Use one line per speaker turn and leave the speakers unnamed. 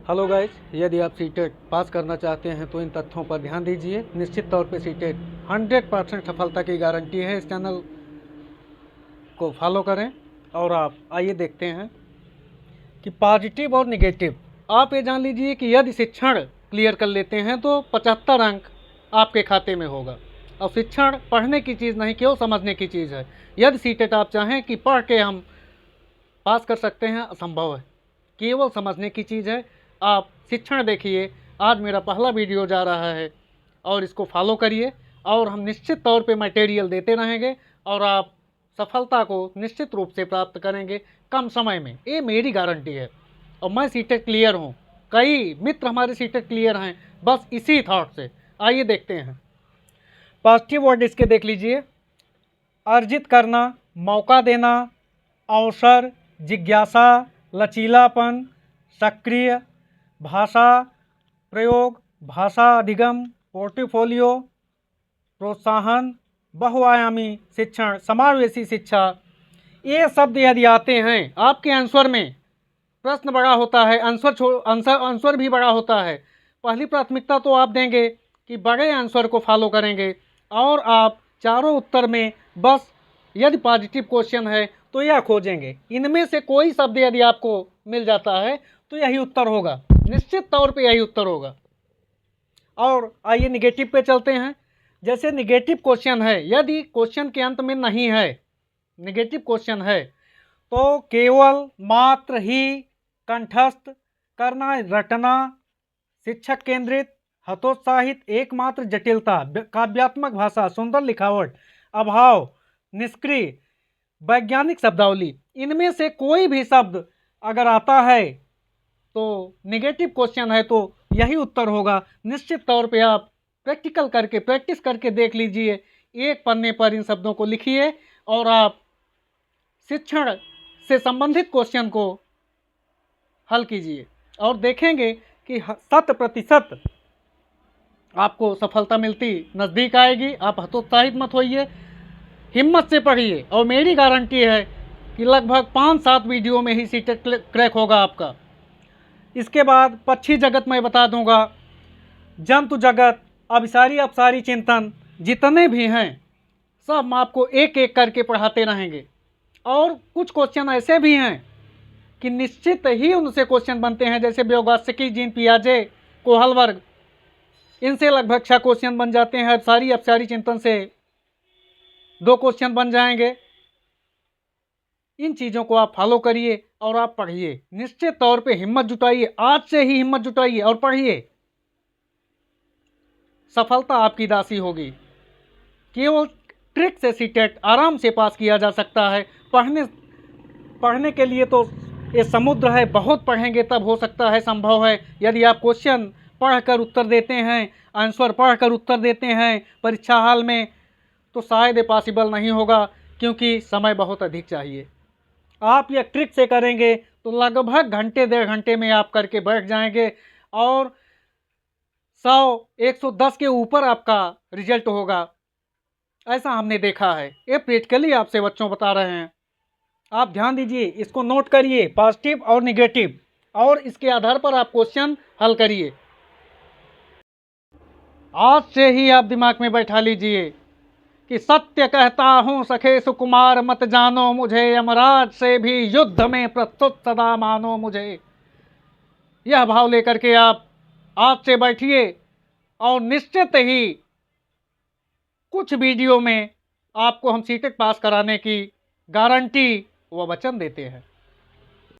Hello guys, यदि आप CTET पास करना चाहते हैं तो इन तथ्यों पर ध्यान दीजिए। निश्चित तौर पे सीटेट 100% सफलता की गारंटी है। इस चैनल को फॉलो करें और आप आइए देखते हैं कि पॉजिटिव और निगेटिव। आप ये जान लीजिए कि यदि शिक्षण क्लियर कर लेते हैं तो 75 अंक आपके खाते में होगा। और शिक्षण पढ़ने की चीज़ नहीं, केवल समझने की चीज़ है। यदि सीटेट आप चाहें कि पढ़ के हम पास कर सकते हैं, असंभव है, केवल समझने की चीज़ है। आप शिक्षण देखिए, आज मेरा पहला वीडियो जा रहा है और इसको फॉलो करिए और हम निश्चित तौर पे मटेरियल देते रहेंगे और आप सफलता को निश्चित रूप से प्राप्त करेंगे कम समय में। ये मेरी गारंटी है और मैं सीटेट क्लियर हूँ। कई मित्र हमारे सीटेट क्लियर हैं बस इसी थॉट से। आइए देखते हैं। पॉजिटिव वर्ड इसके देख लीजिए। अर्जित करना, मौका देना, अवसर, जिज्ञासा, लचीलापन, सक्रिय, भाषा प्रयोग, भाषा अधिगम, पोर्टफोलियो, प्रोत्साहन, बहुआयामी शिक्षण, समावेशी शिक्षा। ये शब्द यदि आते हैं आपके आंसर में, प्रश्न बड़ा होता है, आंसर भी बड़ा होता है। पहली प्राथमिकता तो आप देंगे कि बड़े आंसर को फॉलो करेंगे और आप चारों उत्तर में बस यदि पॉजिटिव क्वेश्चन है तो यह खोजेंगे। इनमें से कोई शब्द यदि आपको मिल जाता है तो यही उत्तर होगा, निश्चित तौर पे यही उत्तर होगा। और आइए निगेटिव पे चलते हैं। जैसे निगेटिव क्वेश्चन है, यदि क्वेश्चन के अंत में नहीं है, निगेटिव क्वेश्चन है तो केवल मात्र ही कंठस्थ करना, रटना, शिक्षक केंद्रित, हतोत्साहित, एकमात्र जटिलता, काव्यात्मक भाषा, सुंदर लिखावट, अभाव, निष्क्रिय, वैज्ञानिक शब्दावली, इनमें से कोई भी शब्द अगर आता है तो निगेटिव क्वेश्चन है तो यही उत्तर होगा। निश्चित तौर पे आप प्रैक्टिकल करके, प्रैक्टिस करके देख लीजिए। एक पन्ने पर इन शब्दों को लिखिए और आप शिक्षण से संबंधित क्वेश्चन को हल कीजिए और देखेंगे कि 100% आपको सफलता मिलती नज़दीक आएगी। आप हतोत्साहित मत होइए, हिम्मत से पढ़िए और मेरी गारंटी है कि लगभग 5-7 वीडियो में ही सीटेट क्रैक होगा आपका। इसके बाद पक्षी जगत मैं बता दूंगा, जंतु जगत, अभिसारी अपसारी चिंतन, जितने भी हैं सब आपको एक एक करके पढ़ाते रहेंगे। और कुछ क्वेश्चन ऐसे भी हैं कि निश्चित ही उनसे क्वेश्चन बनते हैं, जैसे व्योगास्की, जीन पियाजे, कोहल वर्ग, इनसे लगभग 6 क्वेश्चन बन जाते हैं। अभिसारी अपसारी चिंतन से 2 क्वेश्चन बन जाएंगे। इन चीज़ों को आप फॉलो करिए और आप पढ़िए। निश्चित तौर पे हिम्मत जुटाइए, आज से ही हिम्मत जुटाइए और पढ़िए। सफलता आपकी दासी होगी। केवल ट्रिक से सीटेट आराम से पास किया जा सकता है। पढ़ने के लिए तो ये समुद्र है, बहुत पढ़ेंगे तब हो सकता है, संभव है। यदि आप क्वेश्चन पढ़कर उत्तर देते हैं, आंसर पढ़कर उत्तर देते हैं परीक्षा हाल में, तो शायद ये पॉसिबल नहीं होगा, क्योंकि समय बहुत अधिक चाहिए। आप ये ट्रिक से करेंगे तो लगभग घंटे 1.5 घंटे में आप करके बैठ जाएंगे और 100-110 के ऊपर आपका रिजल्ट होगा। ऐसा हमने देखा है, ये प्रैक्टिकली आपसे बच्चों बता रहे हैं। आप ध्यान दीजिए, इसको नोट करिए, पॉजिटिव और निगेटिव, और इसके आधार पर आप क्वेश्चन हल करिए। आज से ही आप दिमाग में बैठा लीजिए कि सत्य कहता हूँ सखे सुकुमार, मत जानो मुझे, यमराज से भी युद्ध में प्रस्तुत सदा मानो मुझे। यह भाव लेकर के आप आज से बैठिए और निश्चित ही कुछ वीडियो में आपको हम सीटेट पास कराने की गारंटी व वचन देते हैं।